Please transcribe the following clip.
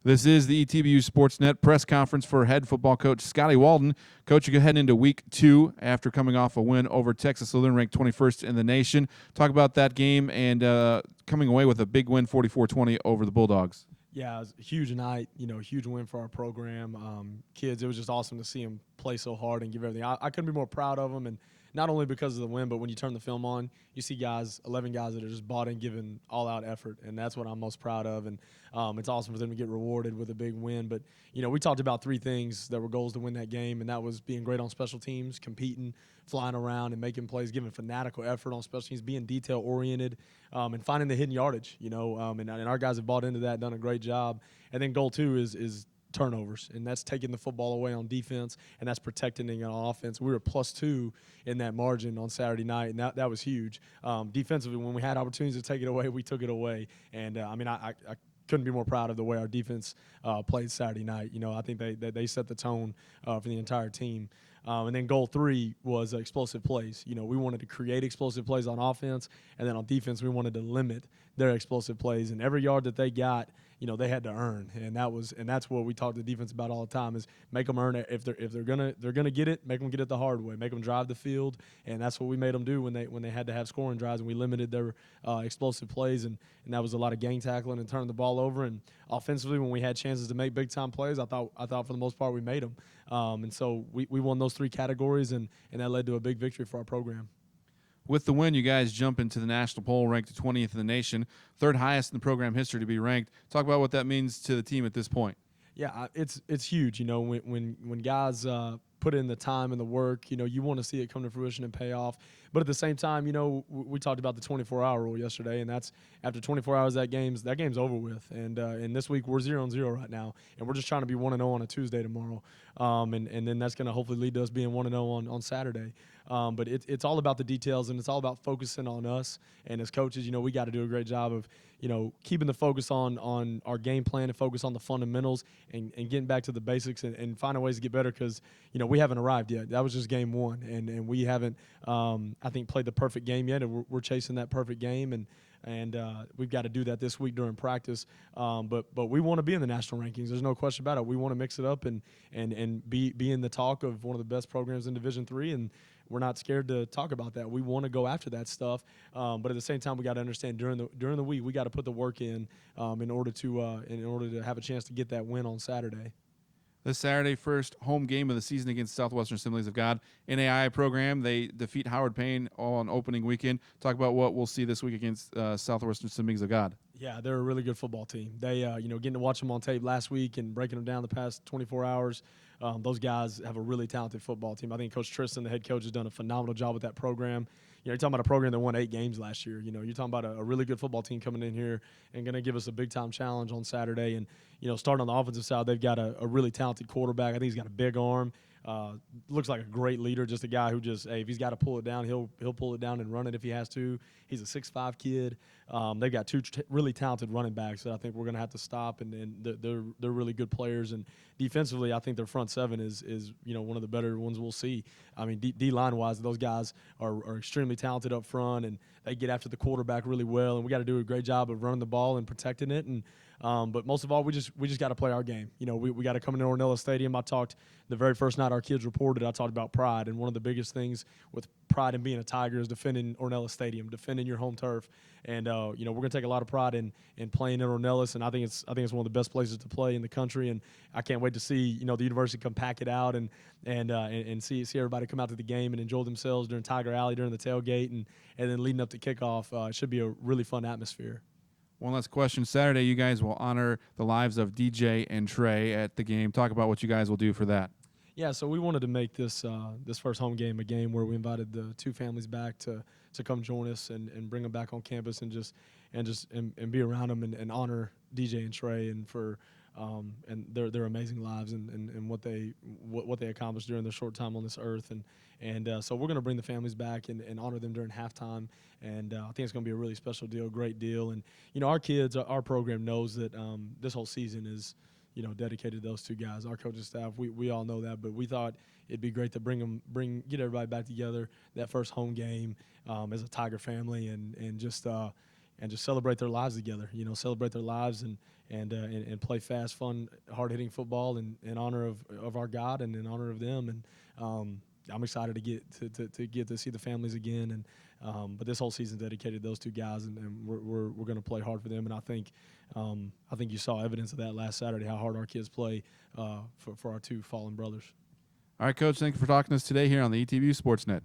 This is the ETBU Sportsnet press conference for head football coach Scotty Walden. Coach, you're heading into week 2 after coming off a win over Texas Lutheran, ranked 21st in the nation. Talk about that game and coming away with a big win, 44-20 over the Bulldogs. Yeah, it was a huge night, huge win for our program. Kids, it was just awesome to see them play so hard and give everything. I couldn't be more proud of them, and not only because of the win, but when you turn the film on, you see 11 guys that are just bought in, giving all-out effort, and that's what I'm most proud of. And it's awesome for them to get rewarded with a big win. But, we talked about 3 things that were goals to win that game, and that was being great on special teams, competing, flying around and making plays, giving fanatical effort on special teams, being detail-oriented, and finding the hidden yardage, and our guys have bought into that, done a great job. And then goal 2 is turnovers, and that's taking the football away on defense, and that's protecting it on offense. We were +2 in that margin on Saturday night, and that was huge. Defensively, when we had opportunities to take it away, we took it away. And, I couldn't be more proud of the way our defense played Saturday night. I think they set the tone for the entire team. And then goal 3 was explosive plays. We wanted to create explosive plays on offense, and then on defense we wanted to limit their explosive plays. And every yard that they got, they had to earn, and that's what we talk to the defense about all the time, is make them earn it. If they're gonna get it, make them get it the hard way, make them drive the field, and that's what we made them do when they had to have scoring drives, and we limited their explosive plays, and that was a lot of gang tackling and turning the ball over. And offensively, when we had chances to make big time plays, I thought for the most part we made them, and so we won those 3 categories, and that led to a big victory for our program. With the win, you guys jump into the national poll, ranked 20th in the nation, 3rd highest in the program history to be ranked. Talk about what that means to the team at this point. Yeah, it's huge. When guys put in the time and the work, you want to see it come to fruition and pay off. But at the same time, we talked about the 24-hour rule yesterday, and that's after 24 hours that game's over with. And this week we're 0-0 right now, and we're just trying to be 1-0 on a Tuesday tomorrow. And then that's going to hopefully lead to us being 1-0 on Saturday. But it's all about the details, and it's all about focusing on us. And as coaches, we got to do a great job of, keeping the focus on our game plan and focus on the fundamentals and getting back to the basics and finding ways to get better, because, we haven't arrived yet. That was just game 1, and we haven't, I think, played the perfect game yet, and we're chasing that perfect game, and we've got to do that this week during practice. But we want to be in the national rankings. There's no question about it. We want to mix it up and be in the talk of one of the best programs in Division III, and we're not scared to talk about that. We want to go after that stuff, but at the same time, we got to understand during the week we got to put the work in order to have a chance to get that win on Saturday. This Saturday, first home game of the season against Southwestern Assemblies of God. NAIA program, they defeat Howard Payne on opening weekend. Talk about what we'll see this week against Southwestern Assemblies of God. Yeah, they're a really good football team. They, getting to watch them on tape last week and breaking them down the past 24 hours, those guys have a really talented football team. I think Coach Tristan, the head coach, has done a phenomenal job with that program. You're talking about a program that won 8 games last year. You're talking about a really good football team coming in here and going to give us a big-time challenge on Saturday. And, starting on the offensive side, they've got a really talented quarterback. I think he's got a big arm. Looks like a great leader, just a guy who if he's got to pull it down, he'll pull it down and run it if he has to. He's a 6'5" kid. They've got 2 really talented running backs that I think we're going to have to stop, and they're really good players. And defensively, I think their front 7 is one of the better ones we'll see. I mean, D-line wise, those guys are extremely talented up front, and they get after the quarterback really well. And we got to do a great job of running the ball and protecting it. And but most of all, we just got to play our game. We got to come into Ornella Stadium. I talked the very first night our kids reported. I talked about pride, and one of the biggest things with pride in being a Tiger is defending Ornella Stadium, defending your home turf. And we're going to take a lot of pride in playing in Ornelas, and I think it's one of the best places to play in the country. And I can't wait to see the university come pack it out and see everybody come out to the game and enjoy themselves during Tiger Alley during the tailgate and then leading up to kickoff. It should be a really fun atmosphere. One last question. Saturday, you guys will honor the lives of DJ and Trey at the game. Talk about what you guys will do for that. Yeah, so we wanted to make this first home game a game where we invited the 2 families back to come join us and bring them back on campus and be around them and honor DJ and Trey and for and their amazing lives and what they accomplished during their short time on this earth. And so we're going to bring the families back and honor them during halftime. And I think it's going to be a really special deal, great deal. And, our kids, our program knows that this whole season is, dedicated to those 2 guys. Our coaching staff, we all know that, but we thought it'd be great to get everybody back together that first home game as a Tiger family and just celebrate their lives together. Celebrate their lives and and play fast, fun, hard-hitting football in honor of our God and in honor of them. And I'm excited to get to see the families again. And but this whole season dedicated to those two guys, and we're going to play hard for them. And I think you saw evidence of that last Saturday, how hard our kids play for our two fallen brothers. All right, Coach, thank you for talking to us today here on the ETBU Sportsnet.